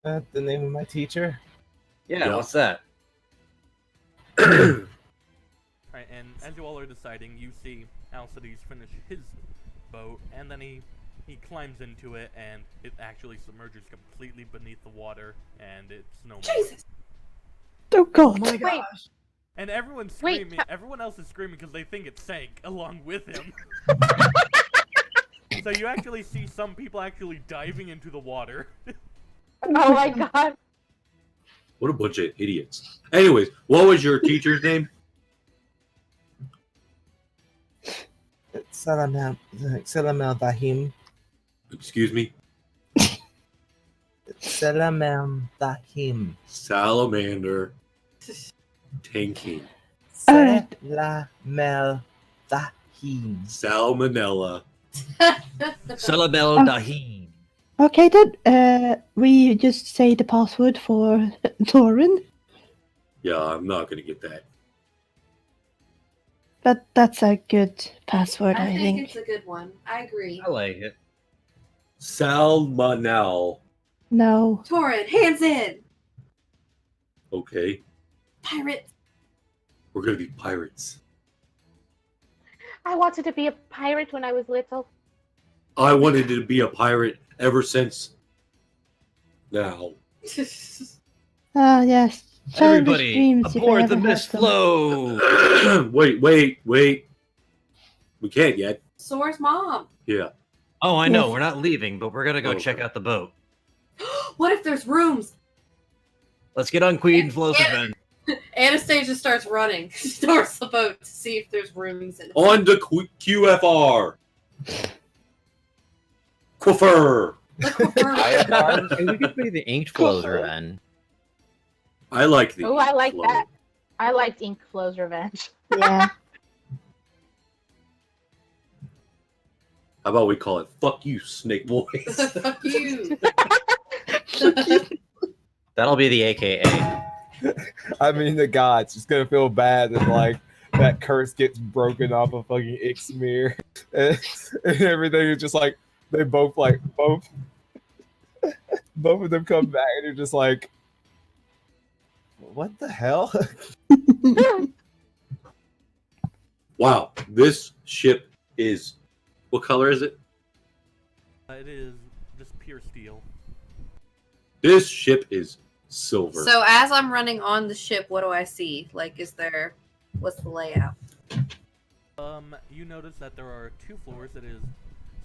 The name of my teacher? Yeah, what's that? Alright, and as you all are deciding, you see Alcides finish his boat, and then he climbs into it, and it actually submerges completely beneath the water, and it's no more. Jesus! Oh god. Oh my Wait. gosh. And everyone's Wait, screaming. Everyone else is screaming because they think it sank along with him. So you actually see some people actually diving into the water. Oh my god. What a bunch of idiots. Anyways, what was your teacher's name? Salamel Dahim. Excuse me? Salamel Dahim. Salamander. Tanking. Salamel Dahim. Salmonella. Salabel Daheen. Okay then, we just say the password for Thorin, Yeah, I'm not gonna get that. but that's a good password, I I think think. it's a good one. I agree. I like it. Salmonell. No. Torin, hands in! Okay. Pirates! We're gonna be pirates. I wanted to be a pirate when I was little. I wanted to be a pirate ever since now. Ah, yes. Childish Everybody, dreams if I aboard ever the had mist them. flow! Wait. We can't yet. Sora's mom! Yeah. Oh, I know, Yes. we're not leaving, but we're gonna go Okay. check out the boat. What if there's rooms? Let's get on Queen Flow's event. Anastasia starts running. She starts the boat to see if there's rooms in it. On to QFR. Quiffer. And we could play the Inked Flow's event. I like the. Oh, I like flow. that. I liked Ink Flow's Revenge. Yeah. How about we call it "Fuck You, Snake Boys"? Fuck you! That'll be the AKA. I mean, the gods just gonna feel bad that like that curse gets broken off of fucking Ixmir, and everything is just like they both both of them come back and you're just like, what the hell? Wow, this ship is. What color is it? It is just pure steel. This ship is silver. So as I'm running on the ship, what do I see? Like, what's the layout? You notice that there are 2 floors. It is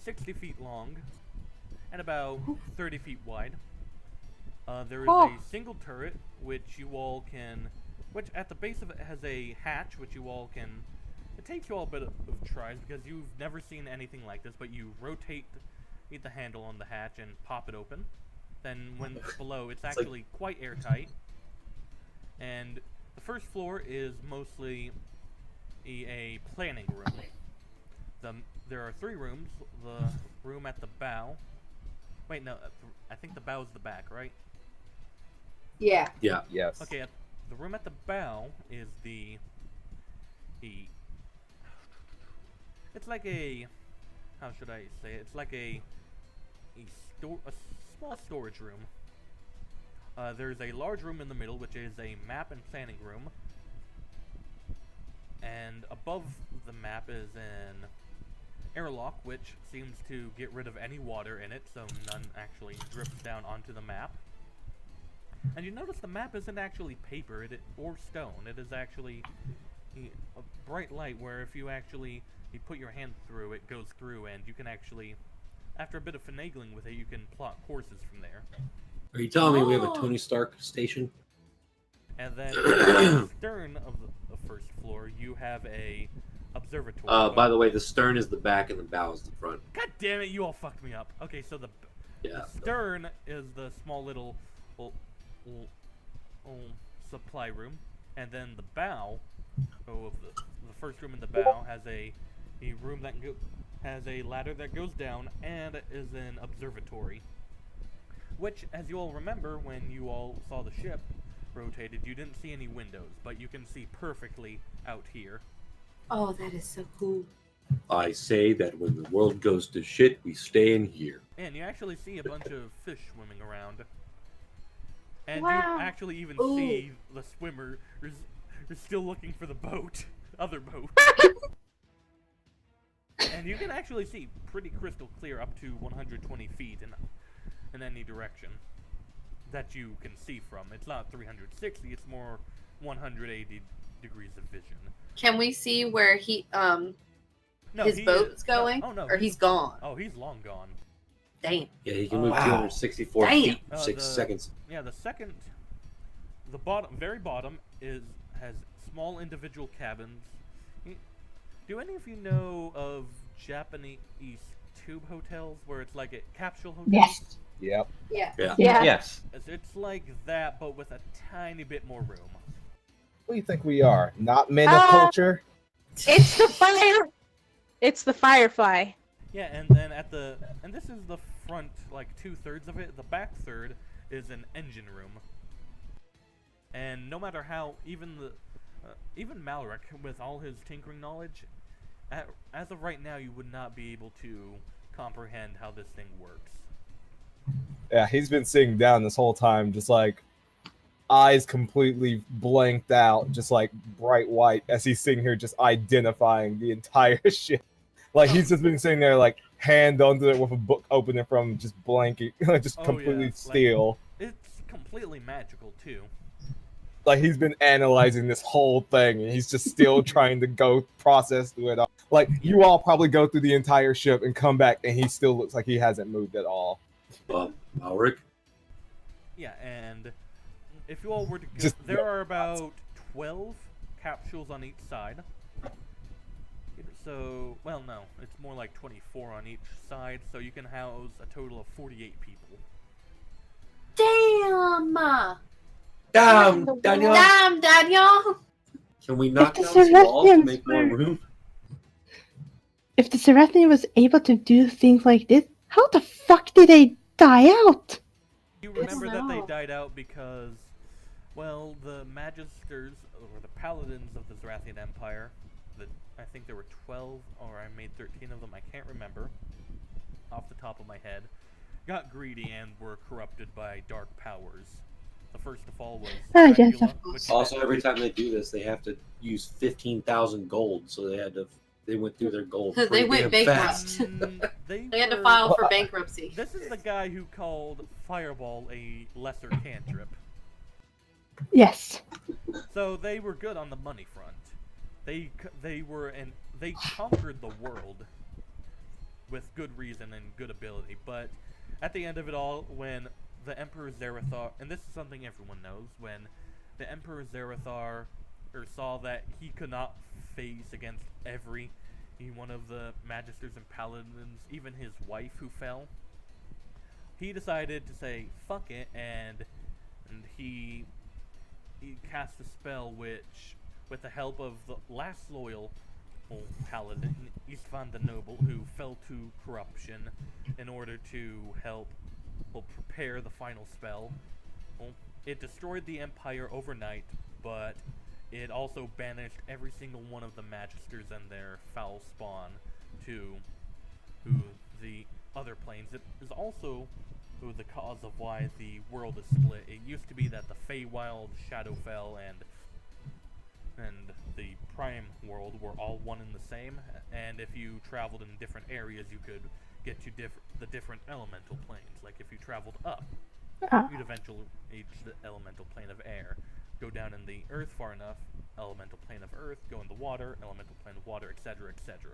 60 feet long and about 30 feet wide. There is a single turret, which at the base of it has a hatch, which you all can. It takes you all a bit of tries because you've never seen anything like this, but you rotate the handle on the hatch and pop it open. Then when it's below, it's actually quite airtight. And the first floor is mostly a planning room. There are 3 rooms. The room at the bow. Wait, no, I think the bow is the back, right? Yeah. Yeah. Yes. Okay, the room at the bow is the it's like a, how should I say it? It's like a small storage room. There's a large room in the middle, which is a map and planning room. And above the map is an airlock, which seems to get rid of any water in it, so none actually drips down onto the map. And you notice the map isn't actually paper or stone. It is actually a bright light where if you put your hand through, it goes through, and you can actually, after a bit of finagling with it, you can plot courses from there. Are you telling me we have a Tony Stark station? And then at the stern of the first floor, you have a observatory. By the way, the stern is the back and the bow is the front. God damn it, you all fucked me up. Okay, so the stern is the small little supply room, and then the bow of the first room in the bow has a room that has a ladder that goes down and is an observatory. Which, as you all remember, when you all saw the ship rotated, you didn't see any windows, but you can see perfectly out here. Oh, that is so cool. I say that when the world goes to shit, we stay in here. And you actually see a bunch of fish swimming around. And Wow. you actually even Ooh. see the swimmer is still looking for the boat, other boat. And you can actually see pretty crystal clear up to 120 feet in any direction that you can see from. It's not 360, it's more 180 degrees of vision. Can we see where he No, his he boat's is, going? No, oh no, Or he's gone? Oh, he's long gone. Damn. Yeah, he can move Wow. 264 Damn. feet in 6 seconds. Yeah, the very bottom has small individual cabins. Do any of you know of Japanese tube hotels where it's like a capsule hotel? Yes. Yep. Yeah. Yeah. Yeah. Yes. It's like that, but with a tiny bit more room. What do you think we are? Not men of Uh, culture? It's the fire. It's the Firefly. Yeah, and then and this is the front, like 2/3 of it. The back third is an engine room. And no matter how, even Malric, with all his tinkering knowledge, as of right now, you would not be able to comprehend how this thing works. Yeah, he's been sitting down this whole time, just like eyes completely blanked out, just like bright white, as he's sitting here just identifying the entire shit. Like he's just been sitting there, like hand onto it with a book open in front of him, just blanking, just Oh, completely yeah, still. It's completely magical too. Like he's been analyzing this whole thing, and he's just still trying to go process through it all. Like you all probably go through the entire ship and come back, and he still looks like he hasn't moved at all. Malric? Yeah, and if you all were to go, Just- there are about 12 capsules on each side. So, well, no, it's more like 24 on each side, so you can house a total of 48 people. Damn! Damn, Daniel! Damn, Daniel! Can we knock the down some walls to Seraphians make more were- room? If the Seraphian was able to do things like this, how the fuck did they die out? You remember that they know. died out because, well, the Magisters, or the Paladins of the Zarathian Empire, I think there were 12, or I made 13 of them, I can't remember, off the top of my head, got greedy and were corrupted by dark powers. The first of all was Yes, Dracula, of which Also, every time they do this, they have to use 15,000 gold, so they went through their gold. They pretty went damn bankrupt. fast. They had to file for bankruptcy. This is the guy who called Fireball a lesser cantrip. Yes. So they were good on the money front. They conquered the world with good reason and good ability. But at the end of it all, when the Emperor Zerathar, and this is something everyone knows, when the Emperor Zerathar saw that he could not face against every one of the Magisters and Paladins, even his wife who fell, he decided to say fuck it, and he cast a spell which, with the help of the last loyal paladin, Istvan the Noble, who fell to corruption in order to help prepare the final spell. It destroyed the Empire overnight, but it also banished every single one of the Magisters and their foul spawn to the other planes. It is also the cause of why the world is split. It used to be that the Feywild, Shadowfell, and the Prime world were all one and the same, and if you traveled in different areas, you could get to the different elemental planes. Like if you traveled up, you'd eventually reach the elemental plane of air. Go down in the earth far enough, elemental plane of earth. Go in the water, elemental plane of water, etc., etc.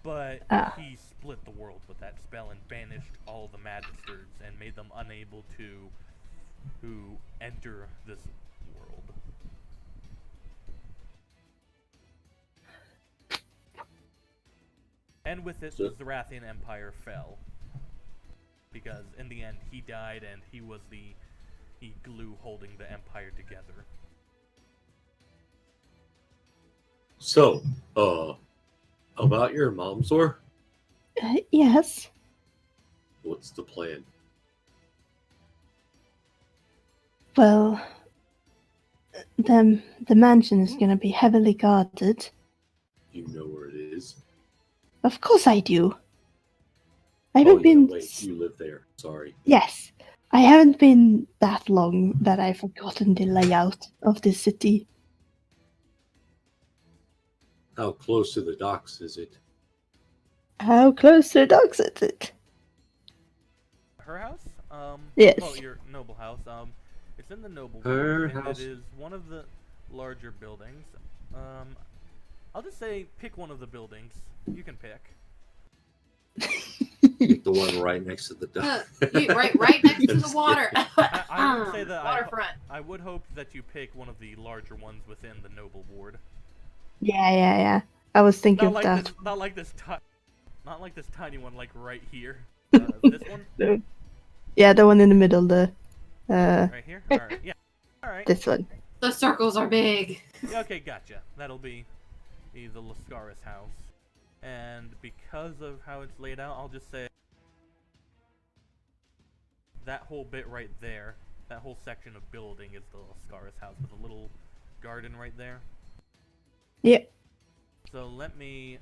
But he split the world with that spell and banished all the Magisters and made them unable to enter this world. And with it, the Zarathian Empire fell. Because in the end, he died and he was the glue holding the Empire together. So, about your mom's war? Yes. What's the plan? Well, the mansion is going to be heavily guarded. You know where it is? Of course I do. I Oh, haven't yeah, been. wait, you live there. Sorry. Yes, I haven't been that long that I've forgotten the layout of the city. How close to the docks is it? How close to the docks is it? Her house? Yes. Well, your noble house. It's in the noble Her ward, and house. it is one of the larger buildings. I'll just say pick one of the buildings. You can pick. The one right next to the dock. right next to the water. I would say that Waterfront. I would hope that you pick one of the larger ones within the noble ward. Yeah. I was thinking Not of like that. this. Not like this tiny one, like right here. This one. Yeah, the one in the middle. Right here. All right. Yeah. All right. This one. The circles are big. Yeah, okay, gotcha. That'll be the Lascaris house. And because of how it's laid out, I'll just say that whole bit right there, that whole section of building is the Lascaris house with a little garden right there. Yep. So let me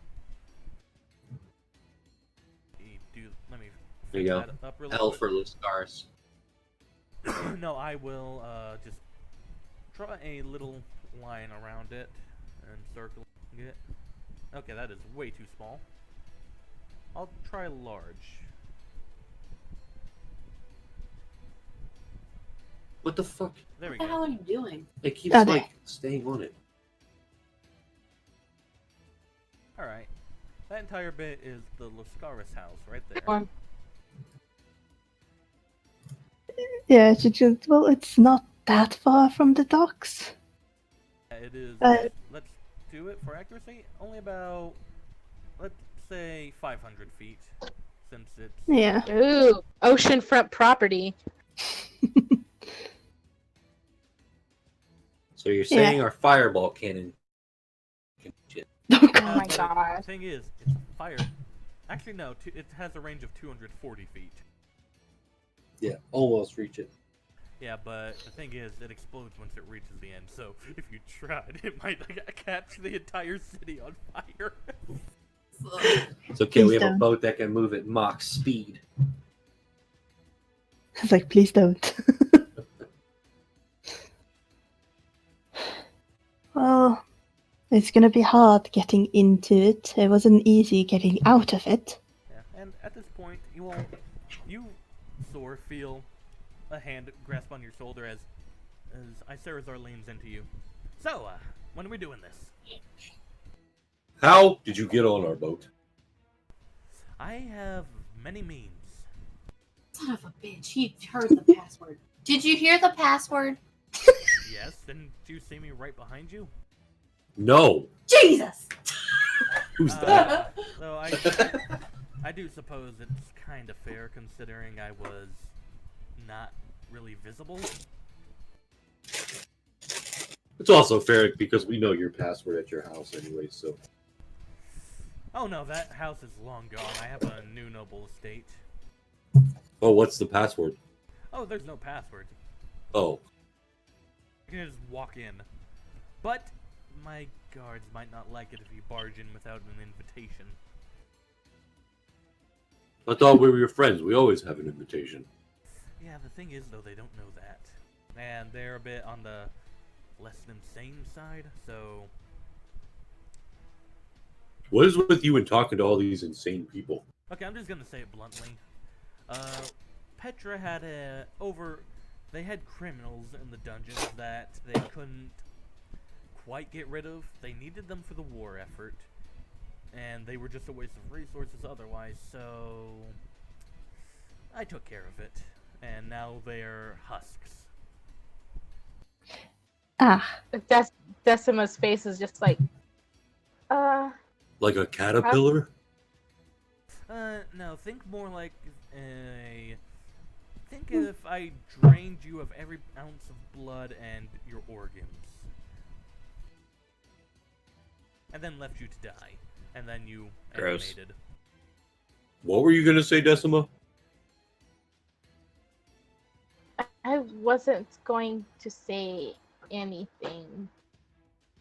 There you go. that up real L quick. for Lascaris. No, I will just draw a little line around it and circle it. Okay, that is way too small. I'll try large. What the fuck? There we What the hell go. are you doing? It keeps Oh, there. like staying on it. Alright. That entire bit is the Lascaris house right there. Or- Yeah, well, it's not that far from the docks. Yeah, it is. Uh, Let's do it for accuracy. Only about, let's say, 500 feet. Since it's. Yeah. Ooh, oceanfront property. So you're saying our fireball cannon can shit. Oh Oh god. my The god. thing is, it's fire. Actually, no. It has a range of 240 feet. Yeah, almost reach it. Yeah, but the thing is, it explodes once it reaches the end. So if you tried, it might catch the entire city on fire. It's okay, we Please have a don't. boat that can move at Mach speed. It's like, please don't. Well, it's gonna be hard getting into it. It wasn't easy getting out of it. Yeah, and at this point, you, Sor, feel a hand grasp on your shoulder as Icerazar leans into you. So, when are we doing this? How did you get on our boat? I have many means. Son of a bitch. He heard the password. Did you hear the password? Yes, didn't you see me right behind you? No. Jesus! Who's that? So I do suppose it's kind of fair considering I was not really visible. It's also fair because we know your password at your house anyway, so. Oh no, that house is long gone. I have a new noble estate. Oh, what's the password? Oh, there's no password. Oh. You can just walk in. But my guards might not like it if you barge in without an invitation. I thought we were your friends. We always have an invitation. Yeah, the thing is, though, they don't know that. And they're a bit on the less than sane side, so... What is with you and talking to all these insane people? Okay, I'm just gonna say it bluntly. Petra had they had criminals in the dungeons that they couldn't quite get rid of. They needed them for the war effort, and they were just a waste of resources otherwise, so I took care of it, and now they're husks. Ah, Decima's face is just like, Like a caterpillar? No, think more like think if I drained you of every ounce of blood and your organs. And then left you to die. And then you Gross. animated. What were you gonna say, Decima? I wasn't going to say anything.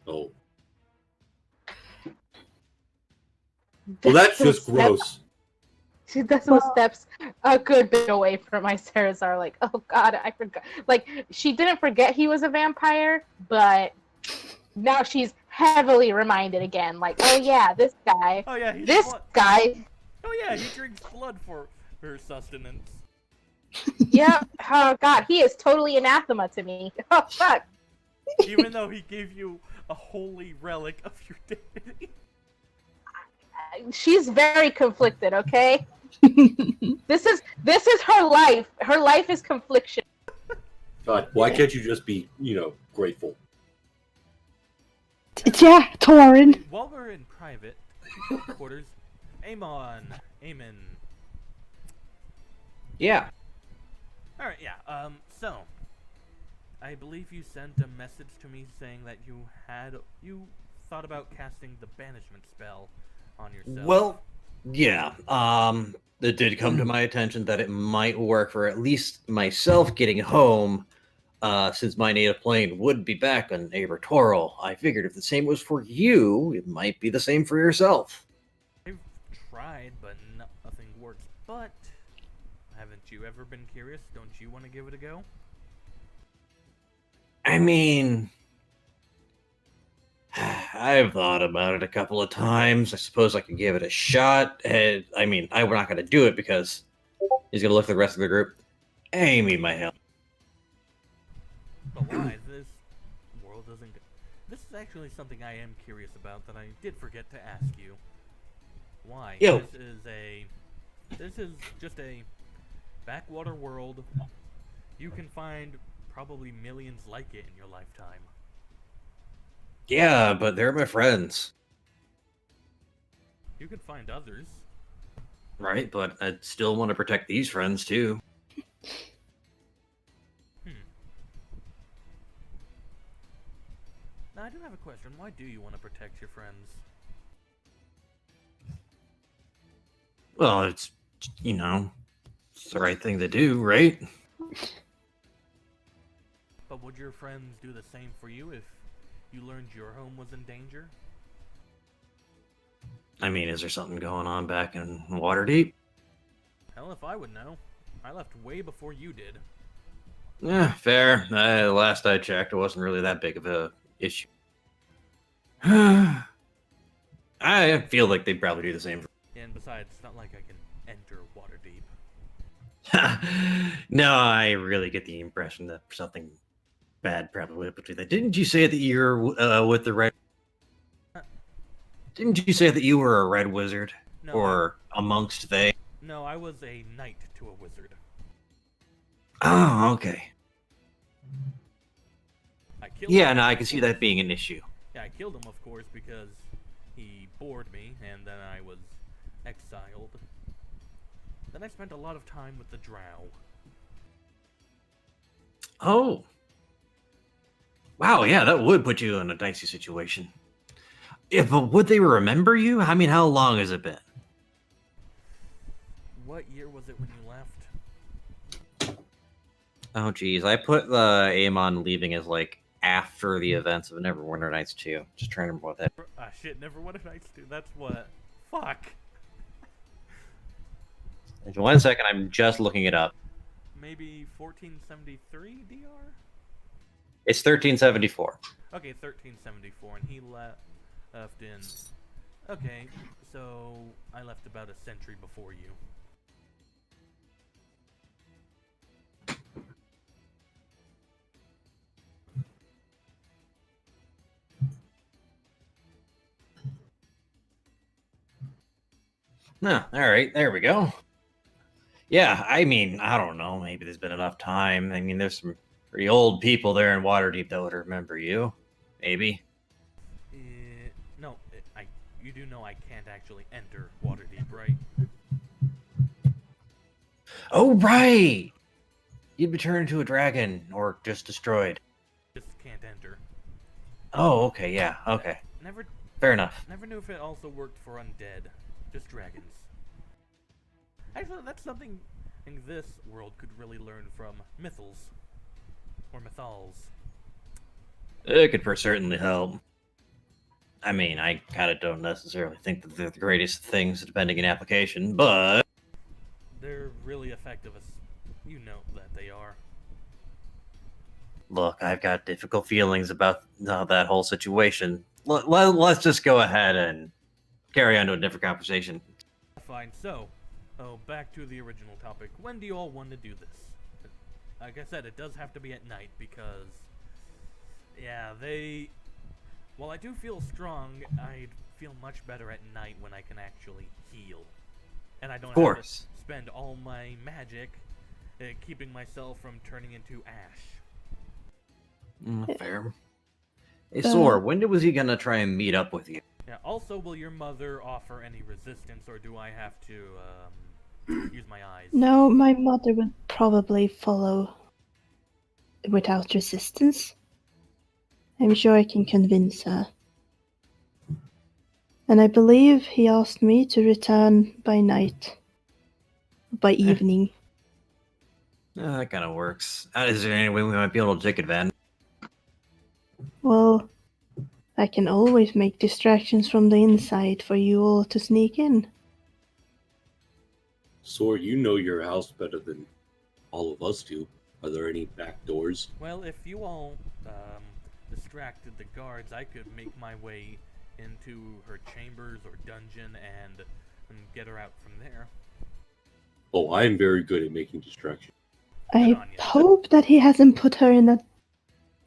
Oh. Well, that's just gross. Decimal steps a good bit away from my Sarazar. Like, oh god, I forgot. Like, she didn't forget he was a vampire, but now she's heavily reminded again. Like, oh yeah, this guy. Oh yeah, This guy. Oh yeah, he drinks blood for her sustenance. Yeah. Oh god, he is totally anathema to me. Oh fuck. Even though he gave you a holy relic of your deity. She's very conflicted, okay? This is her life. Her life is confliction. God, why can't you just be, grateful? Yeah, Torin. While we're in private quarters, Amon. Yeah. Alright, yeah, so I believe you sent a message to me saying that you thought about casting the banishment spell on yourself. Well, yeah. It did come to my attention that it might work for at least myself getting home, since my native plane would be back on Abertoral. I figured if the same was for you, it might be the same for yourself. I've tried, but nothing works. But haven't you ever been curious? Don't you want to give it a go? I mean, I've thought about it a couple of times. I suppose I could give it a shot. We're not going to do it because he's going to look at the rest of the group. Amy, my hell. But why? This world doesn't... This is actually something I am curious about that I did forget to ask you. Why? Yo. This is just a backwater world. You can find probably millions like it in your lifetime. Yeah, but they're my friends. You can find others. Right, but I'd still want to protect these friends, too. Now, I do have a question. Why do you want to protect your friends? Well, it's the right thing to do, right? But would your friends do the same for you if you learned your home was in danger? I mean, is there something going on back in Waterdeep? Hell, if I would know. I left way before you did. Yeah, fair. Last I checked, it wasn't really that big of a issue. I feel like they'd probably do the same. And besides, it's not like I can enter Waterdeep. No, I really get the impression that something bad probably happened with that. Didn't you say that you're with the red? Didn't you say that you were a red wizard? No, or amongst they? No, I was a knight to a wizard. Oh, okay. Yeah, no, I can see that being an issue. Yeah, I killed him, of course, because he bored me, and then I was exiled. Then I spent a lot of time with the drow. Oh. Wow, yeah, that would put you in a dicey situation. Yeah, but would they remember you? I mean, how long has it been? What year was it when you left? Oh, geez. I put the Amon leaving as, after the events of Neverwinter Nights 2. Just trying to remember what that... Ah, shit, Neverwinter Nights 2. That's what... Fuck. In 1 second, I'm just looking it up. Maybe 1473 DR? It's 1374. Okay, 1374, and he left in... Okay, so I left about a century before you. No, all right, there we go. Yeah, I mean, I don't know. Maybe there's been enough time. I mean, there's some pretty old people there in Waterdeep that would remember you. Maybe. No, you do know I can't actually enter Waterdeep, right? Oh, right! You'd be turned into a dragon, or just destroyed. Just can't enter. Oh, okay, yeah, okay. Fair enough. Never knew if it also worked for undead. Just dragons. Actually, that's something in this world could really learn from mythals. Or mythals. It could certainly help. I mean, I kind of don't necessarily think that they're the greatest things depending on application, but... they're really effective. You know that they are. Look, I've got difficult feelings about that whole situation. Let's just go ahead and carry on to a different conversation. Fine. So, back to the original topic. When do you all want to do this? Like I said, it does have to be at night because, yeah, while I do feel strong, I'd feel much better at night when I can actually heal. And I don't have to spend all my magic keeping myself from turning into ash. Fair. Hey, Sor, when was he gonna try and meet up with you? Yeah, also, will your mother offer any resistance, or do I have to, use my eyes? No, my mother would probably follow without resistance. I'm sure I can convince her. And I believe he asked me to return by night. By evening. That kind of works. Is there any way we might be able to take advantage? Well, I can always make distractions from the inside for you all to sneak in. Sword, you know your house better than all of us do. Are there any back doors? Well, if you all distracted the guards, I could make my way into her chambers or dungeon and get her out from there. Oh, I am very good at making distractions. I hope that he hasn't put her in a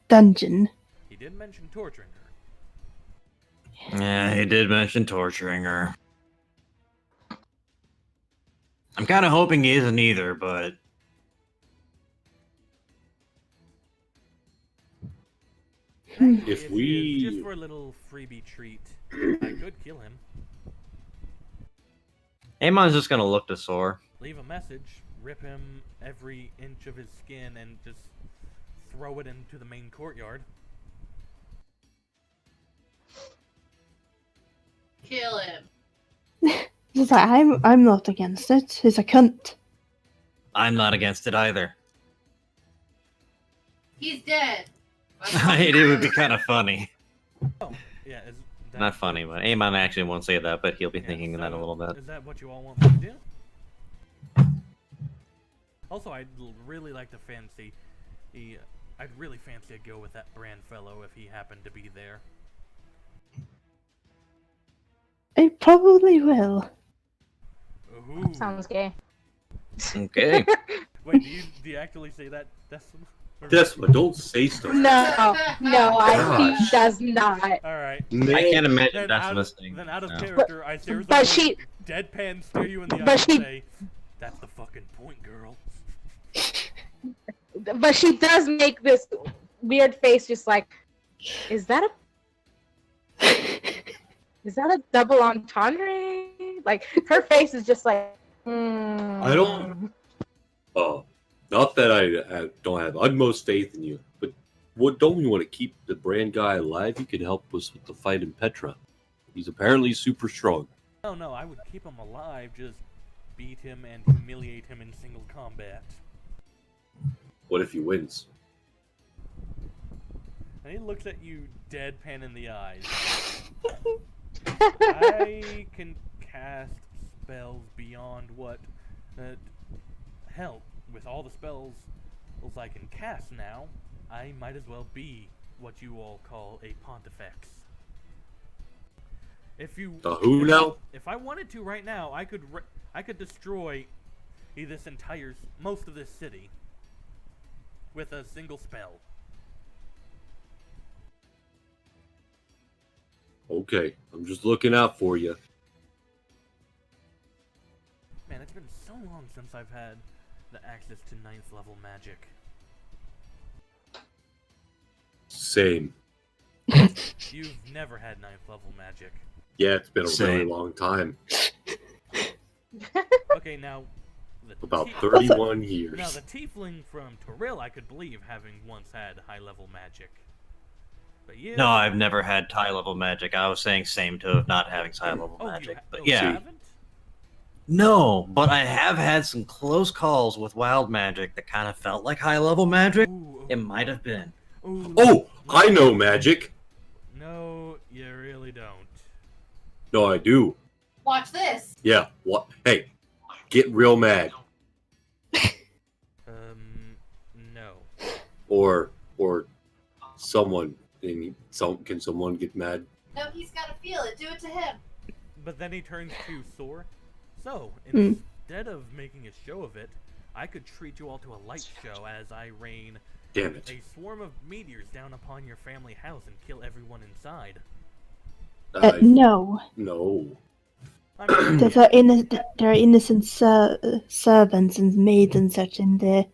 dungeon. He did mention torturing her. Yeah, he did mention torturing her. I'm kind of hoping he isn't either, but... If we... Just for a little freebie treat, I could kill him. Amon's just gonna look to Sor. Leave a message, rip him every inch of his skin, and just throw it into the main courtyard. Kill him. He's like, I'm not against it. He's a cunt. I'm not against it either. He's dead. It would be kind of funny. Oh, yeah. Not funny, but Amon actually won't say that, but he'll be thinking so that a little bit. Is that what you all want me to do? Also, I'd really like to fancy... I'd really fancy a go with that Brand fellow if he happened to be there. I probably will. Ooh. Sounds gay. Okay. Wait, do you actually say that, Decima? Decima, don't say stuff. No, he does not. Alright. Man. I can't imagine Then Decima's thing. Then out of No. character, I seriously deadpan stare you in the eye and say, "That's the fucking point, girl." But she does make this weird face, just like, is that a double entendre? Like, her face is just like, I don't... not that I don't have utmost faith in you, but don't we want to keep the Brand guy alive? He can help us with the fight in Petra. He's apparently super strong. No, I would keep him alive, just beat him and humiliate him in single combat. What if he wins? And he looks at you deadpan in the eyes. I can cast spells beyond what... hell, with all the spells I can cast now, I might as well be what you all call a Pontifex. If you... who now? If I wanted to right now, I could destroy most of this city with a single spell. Okay, I'm just looking out for you. Man, it's been so long since I've had the access to 9th level magic. Same. You've never had 9th level magic. Yeah, it's been a really Same. long time. Okay, now... About 31 years. Now, the tiefling from Toril, I could believe having once had high-level magic. But you... No, I've never had high-level magic. I was saying same to not having high-level magic. But you yeah. haven't? No, but I have had some close calls with wild magic that kind of felt like high-level magic. Ooh, It might have been. ooh. Oh, I know magic. No, you really don't. No, I do. Watch this. Yeah, what? Hey, get real mad. or someone. Can someone get mad? No, he's gotta feel it. Do it to him. But then he turns to Sor. So, Hmm. instead of making a show of it, I could treat you all to a light show as I rain Damn it! a swarm of meteors down upon your family house and kill everyone inside. No. No. I mean, There are innocent servants and maids and such in there,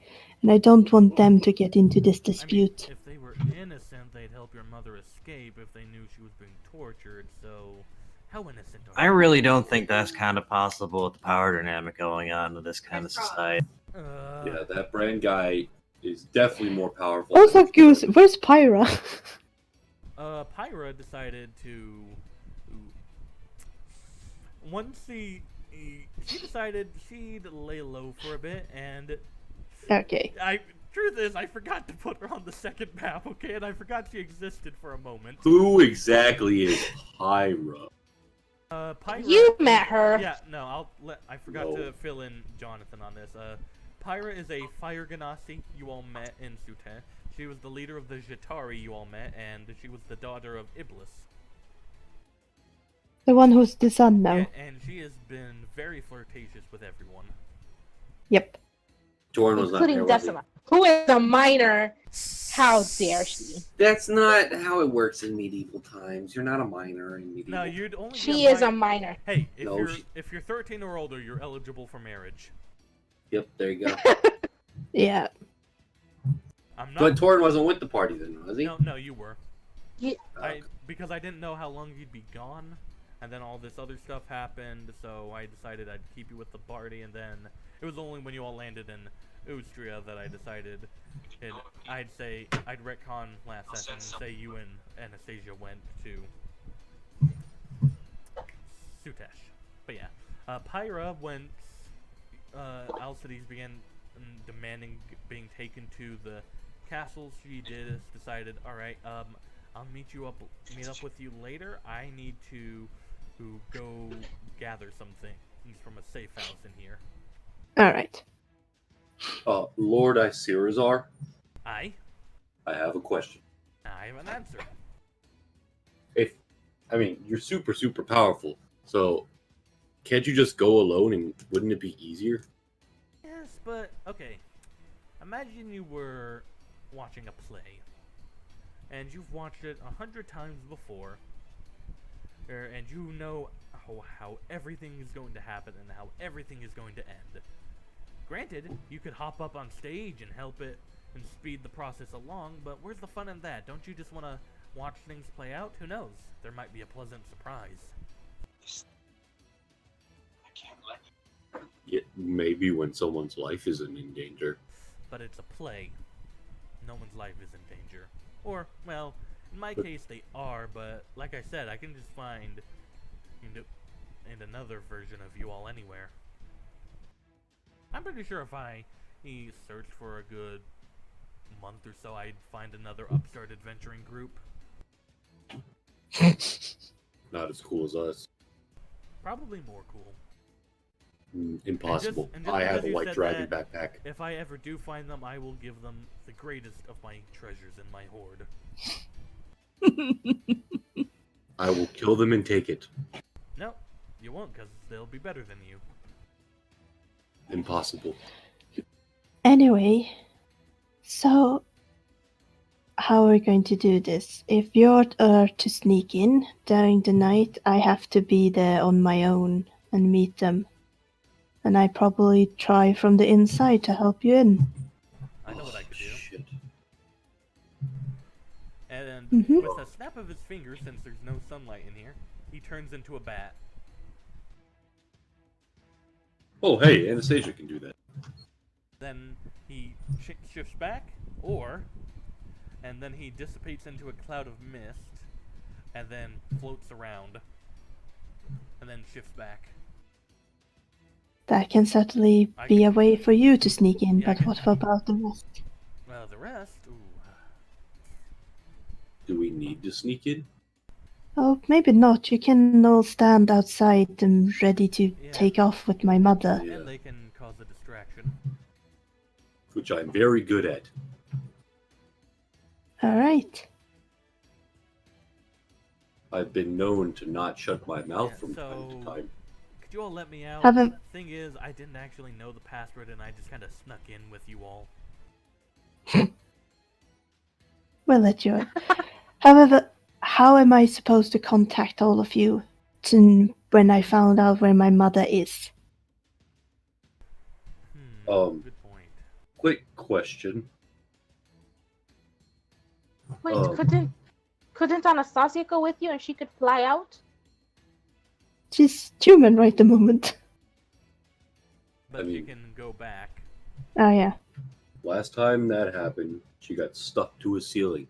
and I don't want them to get into this I mean, dispute. if they were innocent, they'd help your mother escape if they knew she was being tortured, so how innocent are I you? really don't think that's kind of possible with the power dynamic going on in this kind of society. Yeah, that brand guy is definitely more powerful. Also, Goose, where's Pyra? Pyra decided to... Once she decided she'd lay low for a bit, and... Okay. Truth is, I forgot to put her on the second map, okay? And I forgot she existed for a moment. Who exactly is Pyra? Pyra... You met her. Yeah, no, I forgot No. to fill in Jonathan on this. Pyra is a fire ganassi you all met in Sute. She was the leader of the Jatari you all met, and she was the daughter of Iblis. The one who's the son now. Yeah, and she has been very flirtatious with everyone. Yep. Jordan was not there. Including Was he? Decima, who is a minor. How dare she? That's not how it works in medieval times. You're not a minor in medieval. No, you'd only She be is a minor. minor. Hey, No, if you're 13 or older, you're eligible for marriage. Yep, there you go. Yeah. I'm not. But Torrin wasn't with the party then, was he? No, you were. Yeah. Because I didn't know how long you'd be gone, and then all this other stuff happened, so I decided I'd keep you with the party, and then it was only when you all landed in Ustria that I decided I'd retcon last session and say you and Anastasia went to Sutesh. But yeah, Pyra, when Alcides began demanding being taken to the castle, she decided, alright, I'll meet up with you later. I need to go gather some things from a safe house in here. Alright. Lord Isirazar, I have a question. have an answer. You're super, super powerful, so can't you just go alone and wouldn't it be easier? Yes, but okay. Imagine you were watching a play, and you've watched it 100 times before, and you know how everything is going to happen and how everything is going to end. Granted, you could hop up on stage and help it and speed the process along, but where's the fun in that? Don't you just want to watch things play out? Who knows? There might be a pleasant surprise. Yeah, maybe when someone's life isn't in danger. But it's a play. No one's life is in danger. Or, well, in my case they are, but like I said, I can just find another version of you all anywhere. I'm pretty sure if I searched for a good month or so, I'd find another upstart adventuring group. Not as cool as us. Probably more cool. Impossible. And just I have a because you white said dragon that, backpack. If I ever do find them, I will give them the greatest of my treasures in my hoard. I will kill them and take it. No, you won't, because they'll be better than you. Impossible. Anyway, so how are we going to do this? If you're to sneak in during the night, I have to be there on my own and meet them. And I probably try from the inside to help you in. I know what I could do. Shit. And Mhm. with a snap of his finger, since there's no sunlight in here, he turns into a bat. Oh, hey, Anastasia can do that. Then he shifts back, and then he dissipates into a cloud of mist, and then floats around, and then shifts back. That can certainly be a way for you to sneak in, Yeah, I but can- what about the rest? Well, the rest, ooh. Do we need to sneak in? Oh, maybe not. You can all stand outside and ready to Yeah. take off with my mother. Yeah. And they can cause a distraction. Which I'm very good at. All right. I've been known to not shut my mouth Yeah, from time to time. Could you all let me out? Haven't- Thing is, I didn't actually know the password, and I just kind of snuck in with you all. We'll let you in. However, how am I supposed to contact all of you when I found out where my mother is? Good point. Quick question. Wait, Um, couldn't Anastasia go with you and she could fly out? She's human right the moment. But I you mean- can go back. Oh yeah. Last time that happened, she got stuck to a ceiling.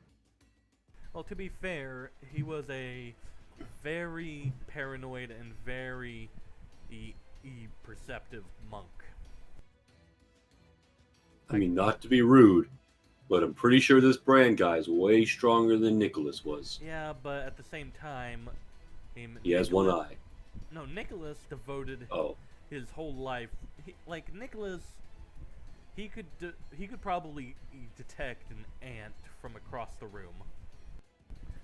Well, to be fair, he was a very paranoid and very perceptive monk. I mean, not to be rude, but I'm pretty sure this brand guy's way stronger than Nicholas was. Yeah, but at the same time, He has one eye. No, Nicholas devoted Oh, his whole life. Nicholas, he could probably detect an ant from across the room.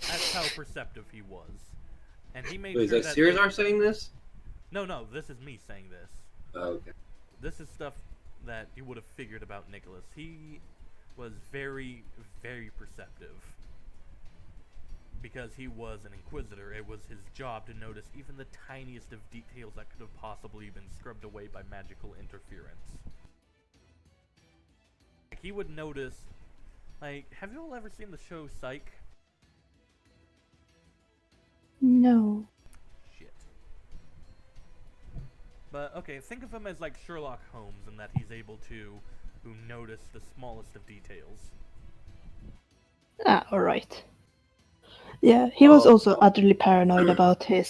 That's how perceptive he was, and he made wait, sure is that Sears are saying this? No, this is me saying this. Oh, okay. This is stuff that you would have figured about Nicholas. He was very, very perceptive. Because he was an inquisitor, it was his job to notice even the tiniest of details that could have possibly been scrubbed away by magical interference. He would notice, have you all ever seen the show Psych? No. Shit. But, okay, think of him as like Sherlock Holmes in that he's able to notice the smallest of details. Ah, alright. Yeah, he was also utterly paranoid about his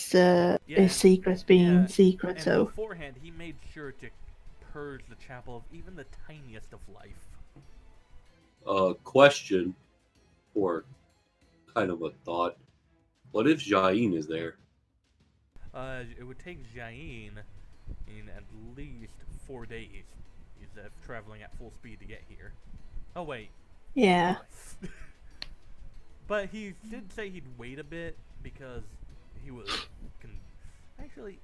secrets being secret, And so... beforehand, he made sure to purge the chapel of even the tiniest of life. Question, or kind of a thought. What if Jain is there? It would take Jain in at least 4 days. He's traveling at full speed to get here. Oh, wait. Yeah. But he did say he'd wait a bit because he was... Actually,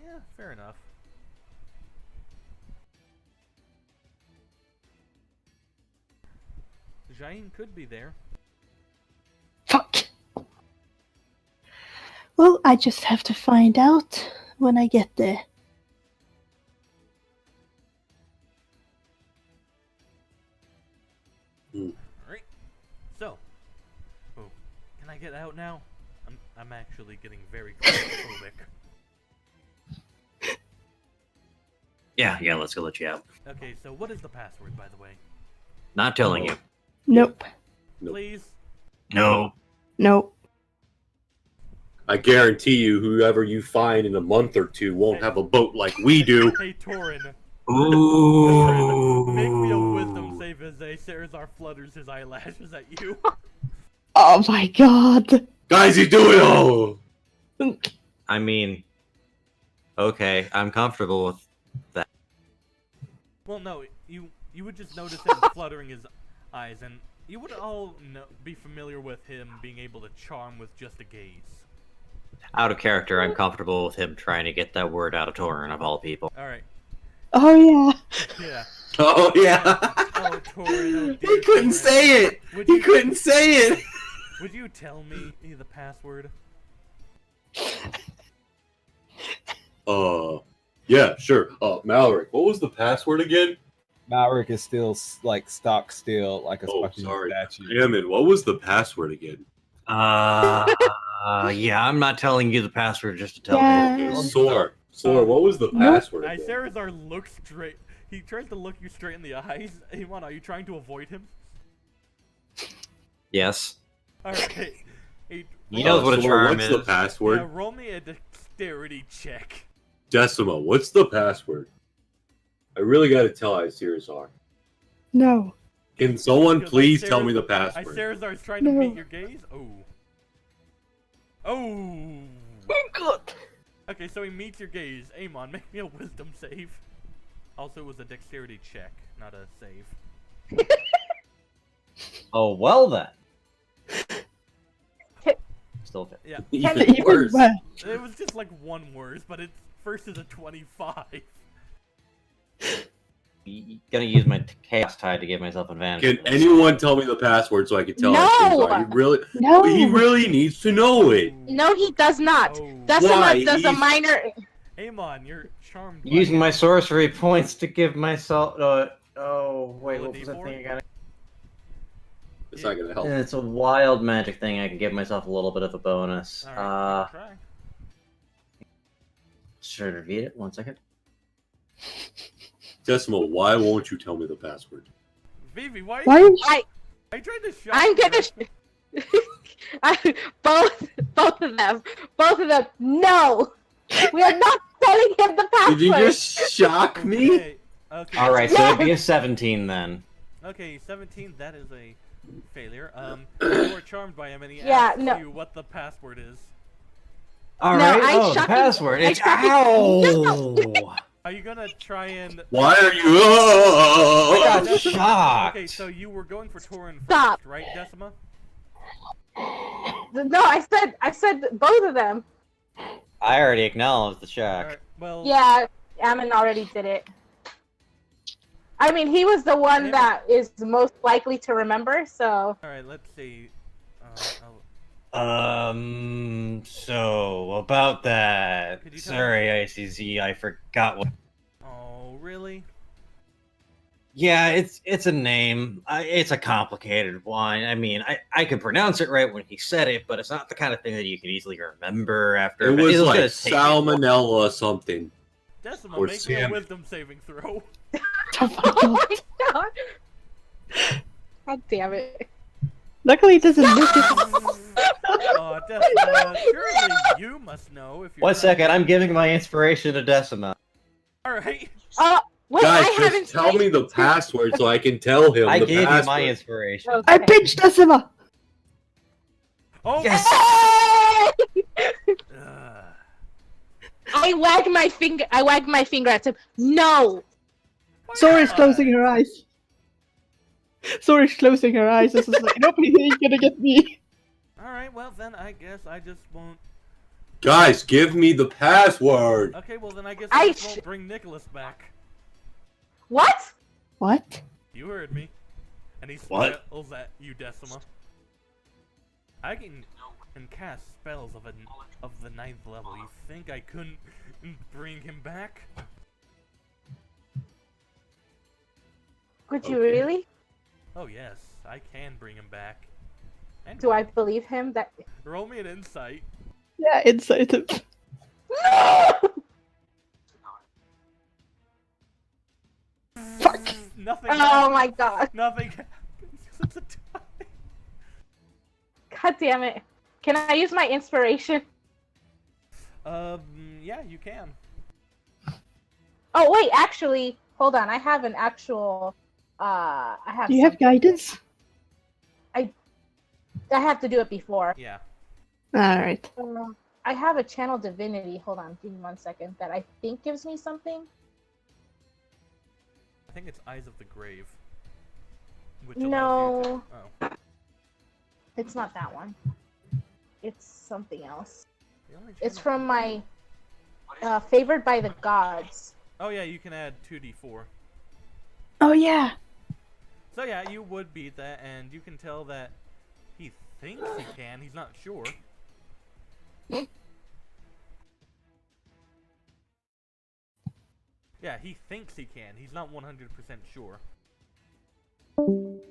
yeah, fair enough. Jain could be there. Fuck! Well, I just have to find out when I get there. Alright. So. Oh, can I get out now? I'm actually getting very claustrophobic. Yeah, let's go let you out. Okay, so what is the password, by the way? Not telling you. Nope. Nope. Please? No. Nope. I guarantee you, whoever you find in a month or two won't have a boat like we do. Hey, Torin. Ooh. Make me a wisdom save as Ceresar flutters his eyelashes at you. Oh my god! Guys, you do it all! I mean, okay, I'm comfortable with that. Well, no, you would just notice him fluttering his eyes, and you would all be familiar with him being able to charm with just a gaze. Out of character, I'm comfortable with him trying to get that word out of Torin, of all people. Alright. Oh yeah! Yeah. Oh, yeah! Oh, Torin, oh dear He couldn't Torin. say it! He couldn't say it! Would you tell me the password? Yeah, sure. Mallory, what was the password again? Malric is still like stock still, like a fucking sorry. statue. Damn it, what was the password again? Yeah, I'm not telling you the password just to tell Yeah. you. Sore, what was the password again? Ceresar looks straight. He tries to look you straight in the eyes. Iman, are you trying to avoid him? Yes. Alright. Hey, He knows what a Sore, charm what's is. the password? yeah, roll me a dexterity check. Decima, what's the password? I really gotta tell Ceresar. No. Can someone Because please tell me the Ceresar's password? trying to No. meet your gaze. Oh. Oh. Oh god! Okay, so he meets your gaze. Amon, make me a wisdom save. Also, it was a dexterity check, not a save. Oh, well then. still. Yeah, Even Even worse. worse. it was just like one word, but it's first is a 25. Gonna use my chaos tide to give myself advantage. Can anyone tell me the password so I can tell No! how things are? No. He really needs to know it. No, he does not. Oh. Decima Why? does a He's- minor. Amon, you're charmed. by Using him. my sorcery points to give myself. Oh wait, Roll a what was that D4? thing again? It's not gonna help. It's a wild magic thing. I can give myself a little bit of a bonus. All right, try. Should I repeat it? 1 second. Decimal, why won't you tell me the password? Vivi, why? Why? I tried to shut. I'm you. gonna. Both of them. No, we are not telling him the password. Did you just shock me? Okay. Okay. All right, so Yes! it'd be a 17 then. Okay, 17. That is a failure. You were charmed by him, and he Yeah, asked no. you what the password is. All No, right. I Oh, the shocked him. password. I It's shocked him. ow. Are you gonna try and? Why are you? I got Decima- shocked. Okay, so you were going for Torin first, Stop. right, Decima? No, I said both of them. I already acknowledged the shock. Alright, well. Yeah, Ammon already did it. I mean, he was the one Maybe- that is most likely to remember, so. Alright, let's see. So about that. Could you tell Sorry, ICZ, I forgot what. Oh, really? Yeah, it's a name. It's a complicated one. I mean, I could pronounce it right when he said it, but it's not the kind of thing that you could easily remember after. It was like gonna take me a while. salmonella something. Decima, Or make me a salmon. wisdom saving throw. Oh my god! God damn it. Luckily, it doesn't look it. Decima, surely you must know if you're. 1 second, I'm giving my inspiration to Decima. Alright. Wait, Guys, I haven't just tell me the password so I can tell him I the gave password. you my inspiration. Okay. I pinched Decima. Oh! Yes! Ugh. I wagged my finger at him. No! Sora's closing her eyes. Sora's closing her eyes. This is like, nobody's gonna get me. Alright, well then I guess I just won't. Guys, give me the password. Okay, well then I guess I I just won't bring Nicholas back. What? What? You heard me. And he What? spells at you, Decima. I can cast spells of the 9th level. You think I couldn't bring him back? Could you Okay. really? Oh yes, I can bring him back. And Do I believe him? That. roll me an insight? Yeah, inside him. No! Fuck. Nothing. Oh my god. Nothing happens. It's a tie. God damn it. Can I use my inspiration? Yeah, you can. Oh wait, actually, hold on. I have an actual. I have. Do you have something. guidance? I have to do it before. Yeah. Alright. I have a channel divinity. Hold on, give me 1 second. That I think gives me something. I think it's Eyes of the Grave. Which No. allows you to... Oh. It's not that one. It's something else. The only It's channel- from my favored by the gods. Oh yeah, you can add 2d4. Oh yeah. So yeah, you would beat that, and you can tell that he thinks he can. He's not sure. Yeah, he thinks he can. He's not 100% sure. Oh.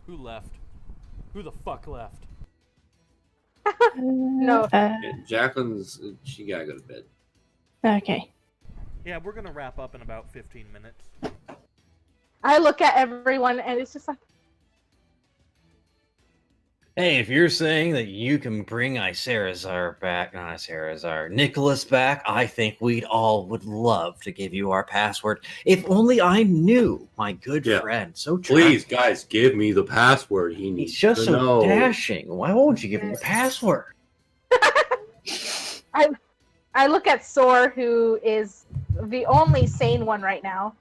Who left? Who the fuck left? No. Yeah, Jacqueline's, she gotta go to bed. Okay. Yeah, we're gonna wrap up in about 15 minutes. I look at everyone and it's just like, Hey, if you're saying that you can bring Nicholas back, I think we'd all would love to give you our password. If only I knew, my good Yeah. friend. So Please, charming. guys, give me the password. He needs He's just to so know. dashing. Why won't you give him the password? I look at Sor, who is the only sane one right now.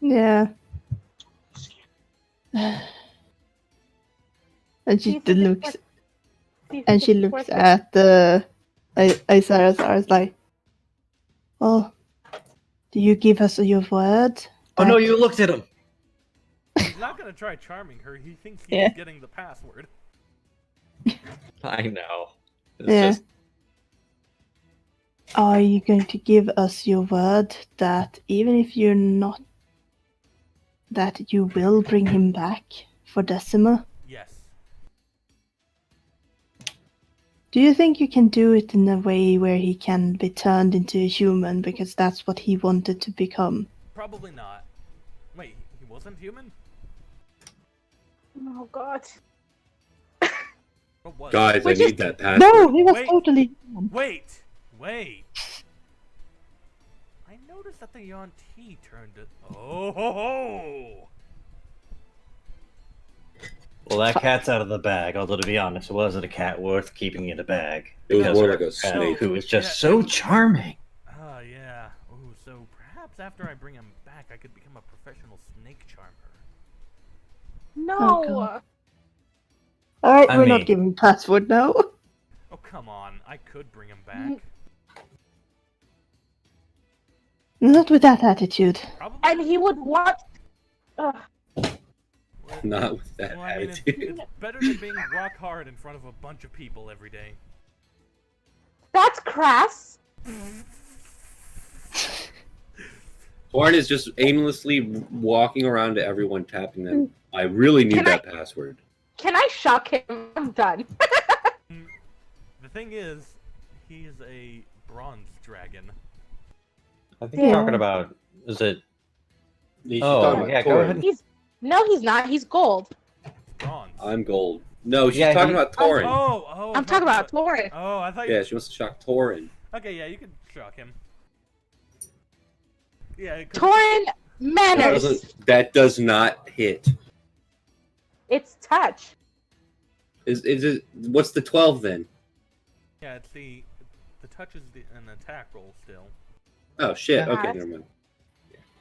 Yeah. And Do she you think it's looks. Do you And think she it's looks worth it? at the Isara is like, well, do you give us your word? Oh no, that- you looked at him. He's not gonna try charming her. He thinks he's Yeah. getting the password. I know. It's Yeah. just Are you going to give us your word that even if you're not, that you will bring him back for Decima? Yes. Do you think you can do it in a way where he can be turned into a human because that's what he wanted to become? Probably not. Wait, he wasn't human? Oh god. What was? Guys, I Which need is- that password. No, he was Wait. totally human. Wait! I noticed that the Yuan-Ti turned it. Oh ho ho! well, that cat's out of the bag. Although to be honest, it wasn't a cat worth keeping in a bag. It was because more of like a our cat, snake. who is just Yeah, so and- charming. Ah, yeah. Ooh, so perhaps after I bring him back, I could become a professional snake charmer. No. God. Alright, I we're mean- not giving password now. Oh, come on. I could bring him back. Mm. Not with that attitude. Probably. And he would want. Ugh. Well, Not with that well, I mean, attitude. it's better than being rock hard in front of a bunch of people every day. That's crass. Torin is just aimlessly walking around to everyone, tapping them. I really need Can that password. Can I shock him? I'm done. The thing is, he's a bronze dragon. I think you're Yeah. talking about. Is it? She's Oh, talking about yeah, go Torin. ahead. No, he's not. He's gold. Bronze. I'm gold. No, she's Yeah, talking he- about Torin. Oh, I'm talking about Torin. Oh, I thought Yeah, you. she wants to shock Torin. Okay, yeah, you could shock him. Yeah, 'cause- Torin manners. That does not hit. It's touch. Is it? What's the 12 then? Yeah, it's the touch is an attack roll still. Oh shit. Yeah. Okay, never mind.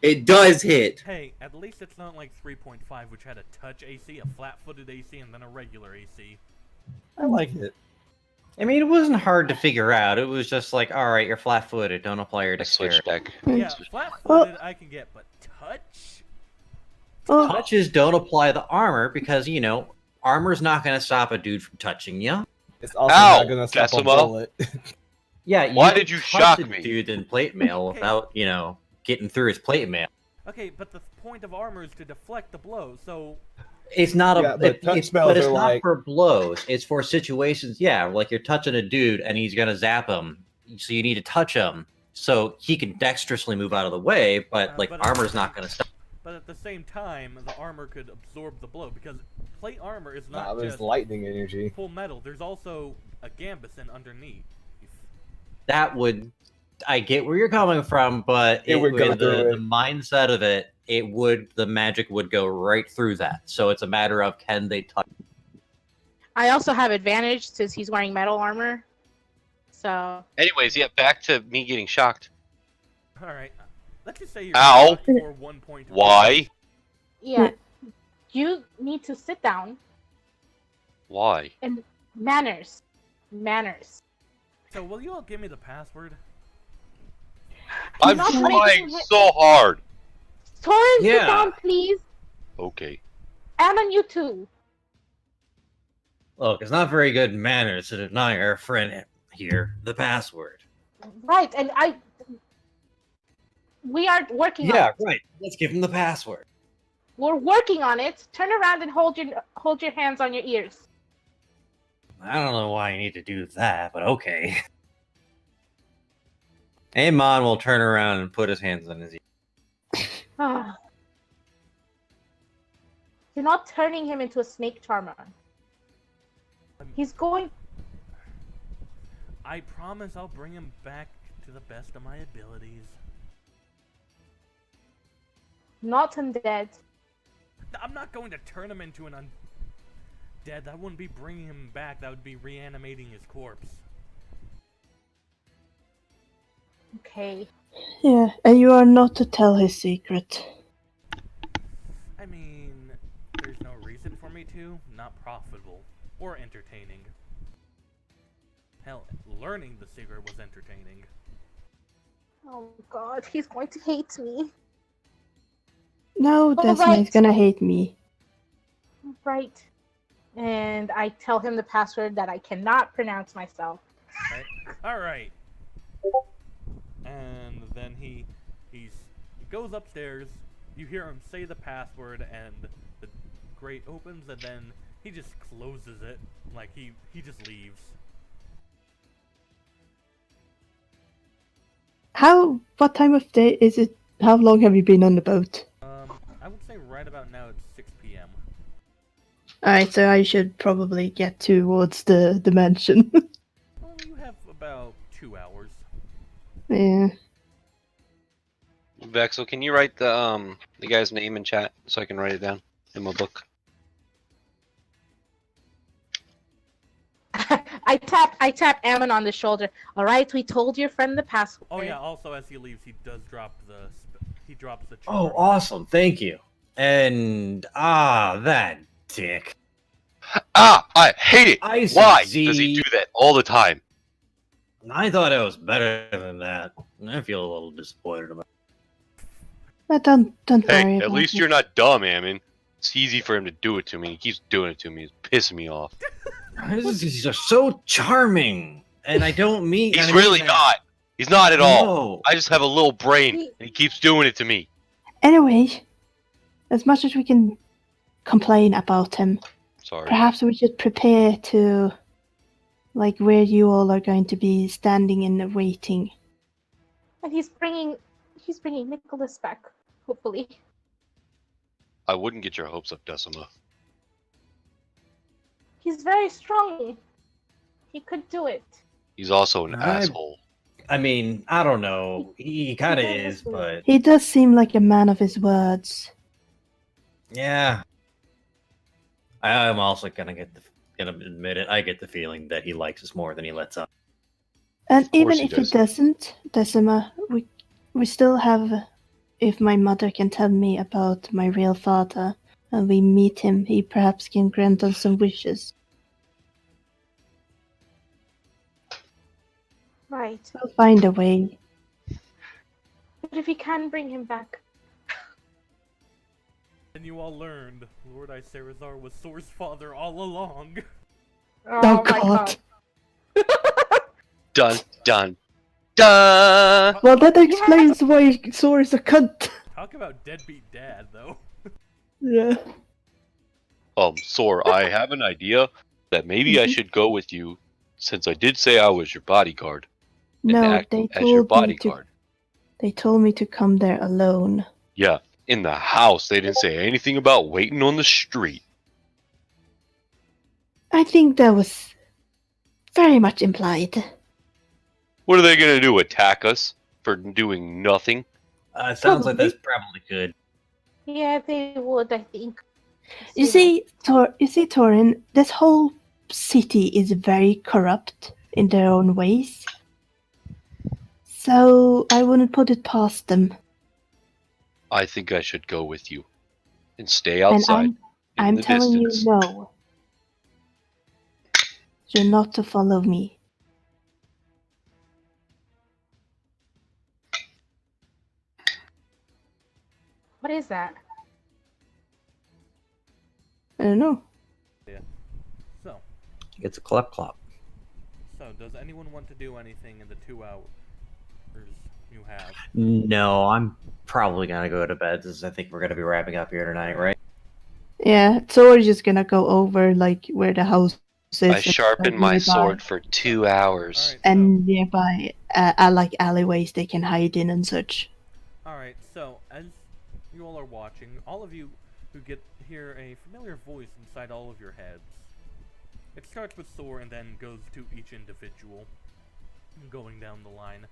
It does hit. Hey, at least it's not like 3.5, which had a touch AC, a flat-footed AC, and then a regular AC. I like it. I mean, it wasn't hard to figure out. It was just like, all right, you're flat-footed. Don't apply your A switch dexterity. deck. Yeah, flat-footed I can get, but touch? Oh, Touches don't apply the armor because armor's not going to stop a dude from touching you. It's also Ow, not gonna stop a Decima. bullet. Yeah. Why can did you touch shock a me? dude in plate mail Okay. without getting through his plate mail? Okay, but the point of armor is to deflect the blow, so... It's not Yeah, but touch spells but it's are not like- for blows. It's for situations. Yeah, like you're touching a dude and he's gonna zap him, so you need to touch him so he can dexterously move out of the way. But but armor's not gonna stop. But at the same time, the armor could absorb the blow, because plate armor is Nah, not there's just lightning energy. full metal. There's also a gambeson underneath. That would. I get where you're coming from, but It would go the through it. mindset of it. The magic would go right through that. So it's a matter of can they touch. I also have advantage since he's wearing metal armor. So Anyways, yeah, back to me getting shocked. Alright, let's just say you're Ow. shocked for 1 point. of Why? yeah, you need to sit down. Why? Manners. So will you all give me the password? I'm not trying making it- so hard. Torin, sit Yeah. down, please. Okay. And on you too. Look, it's not very good manners to deny our friend here the password. Right, and we are working on Yeah, it. right. Let's give him the password. We're working on it. Turn around and hold your hands on your ears. I don't know why you need to do that, but okay. Amon will turn around and put his hands on his ears. Ah. You're not turning him into a snake charmer. He's going. I promise I'll bring him back to the best of my abilities. Not undead. I'm not going to turn him into an undead. That wouldn't be bringing him back. That would be reanimating his corpse. Okay. yeah, and you are not to tell his secret. I mean, there's no reason for me to. Not profitable or entertaining. Hell, learning the secret was entertaining. Oh god, he's going to hate me. No, Desma is gonna hate me. Right. And I tell him the password that I cannot pronounce myself. Right? Alright. And then he goes upstairs, you hear him say the password, and the grate opens, and then he just closes it. Like, he just leaves. What time of day is it? How long have you been on the boat? I would say right about now it's 6 p.m. Alright, so I should probably get towards the mansion. Well, you have about 2 hours. Yeah. Vexel, can you write the guy's name in chat so I can write it down in my book? I tap Ammon on the shoulder. All right, we told your friend the password. Oh yeah, also as he leaves, he does drop he drops the Oh, charm. awesome! Thank you. And that dick. I hate it! I Why see. does he do that all the time? I thought it was better than that. I feel a little disappointed about But don't Hey, worry at about least it. you're not dumb, Ammon. It's easy for him to do it to me. He keeps doing it to me. It's pissing me off. it. He's just so charming, and I don't mean. He's I mean really that. not. He's not at all. No. I just have a little brain, and he keeps doing it to me. Anyway, as much as we can complain about him, Sorry. perhaps we should prepare to, like, where you all are going to be standing and waiting. And he's bringing Nicholas back, hopefully. I wouldn't get your hopes up, Decima. He's very strong. He could do it. He's also an I- asshole. I mean, I don't know. He kind of He is, does. but He does seem like a man of his words. yeah. I'm also gonna admit it. I get the feeling that he likes us more than he lets up. And Of course even he if does. it doesn't, Decima, we still have. If my mother can tell me about my real father and we meet him, he perhaps can grant us some wishes. Right. We'll find a way. But if he can bring him back. And you all learned Lord Icerazar was Sor's father all along. Oh, my God. Dun, dun, dun! Well, that explains why Sor is a cunt. Talk about deadbeat dad, though. Yeah. Sor, I have an idea that maybe I should go with you, since I did say I was your bodyguard, and No, act they as your told me to. bodyguard. They told me to come there alone. Yeah, in the house. They didn't say anything about waiting on the street. I think that was very much implied. What are they gonna do? Attack us for doing nothing? It sounds like that's probably good. Yeah, they would, I think. You see, Torin, this whole city is very corrupt in their own ways. So I wouldn't put it past them. I think I should go with you and stay And outside. in I'm the telling distance. you no. You're not to follow me. What is that? I don't know. So, It's a clap clap. does anyone want to do anything in the 2 hours you have? No, I'm probably gonna go to bed since I think we're gonna be wrapping up here tonight, right? Yeah, Tori's just gonna go over like where the house is. I and, sharpened like, my nearby- sword for 2 hours. Alright, And nearby, like alleyways they can hide in and such. Alright, so as you all are watching, all of you who hear a familiar voice inside all of your heads. It starts with Sor and then goes to each individual, going down the line.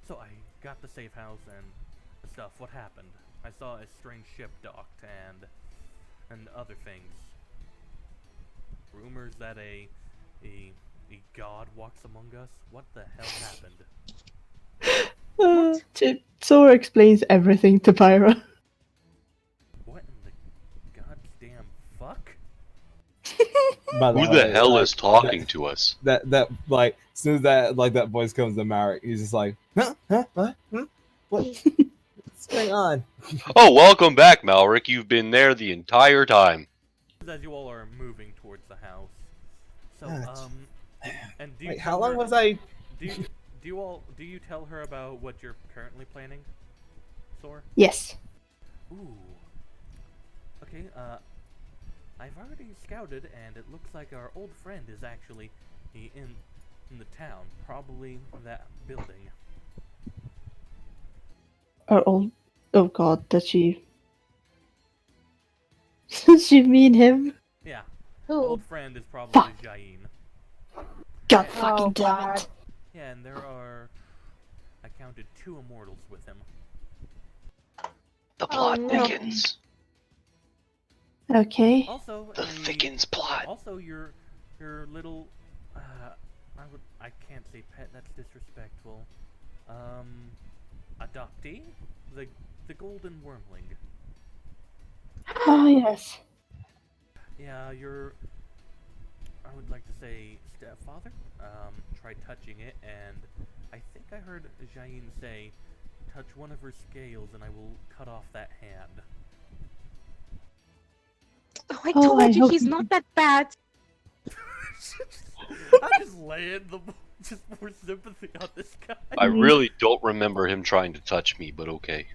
So I got the safe house and stuff. What happened? I saw a strange ship docked and other things. Rumors that a god walks among us. What the hell happened? Sora explains everything to Pyra. What in the goddamn fuck? By Who the way, hell like, is talking to us? that like as soon as that voice comes to Marek, he's just like, what? What's going on? Oh, welcome back, Malric. You've been there the entire time. As you all are moving towards the house. So, and do you Wait, tell how long her- was I? Do you tell her about what you're currently planning, Sor? Yes. Ooh. Okay, I've already scouted, and it looks like our old friend is actually in the town, probably that building. Or old. Oh God, does she? Does she mean him? Yeah, Who? old friend is probably Fuck. Jain. God Oh, fucking damn God. it! Yeah, and there are, I counted 2 immortals with him. The Oh, plot no. thickens. Okay. Also, The thickens plot. Also, your little, I can't say pet. That's disrespectful. Adoptee, the golden wormling. Oh yes. Yeah, I would like to say stepfather. Tried touching it, and I think I heard Jain say, "Touch one of her scales, and I will cut off that hand." Oh, I Oh, told I you hope he's you- not that bad. I'm just laying just more sympathy on this guy. I really don't remember him trying to touch me, but okay.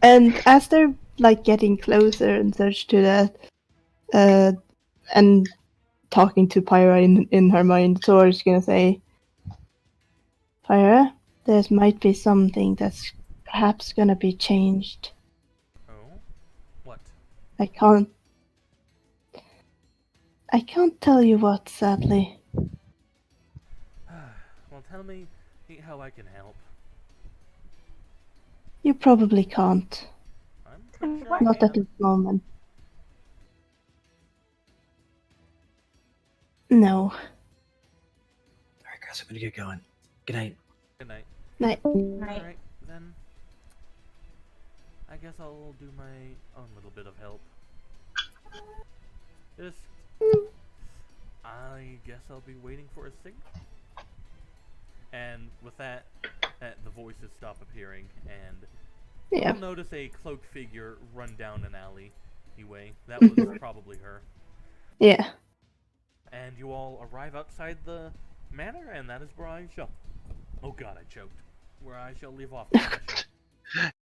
And as they're like getting closer and such to that, and talking to Pyra in her mind, Sora's gonna say, Pyra, there might be something that's perhaps gonna be changed. Oh, what? I can't tell you what, sadly. Well, tell me how I can help. You probably can't. I'm pretty sure I Not at can. this moment. No. Alright, guys, I'm gonna get going. Good night. Good night. Night. Right. Alright, then. I guess I'll do my own little bit of help. Just. I guess I'll be waiting for a signal. And with that, the voices stop appearing, and Yeah. you'll notice a cloaked figure run down an alley. Anyway, that was probably her. Yeah. And you all arrive outside the manor, and that is where I shall. Oh god, I choked. Where I shall leave off.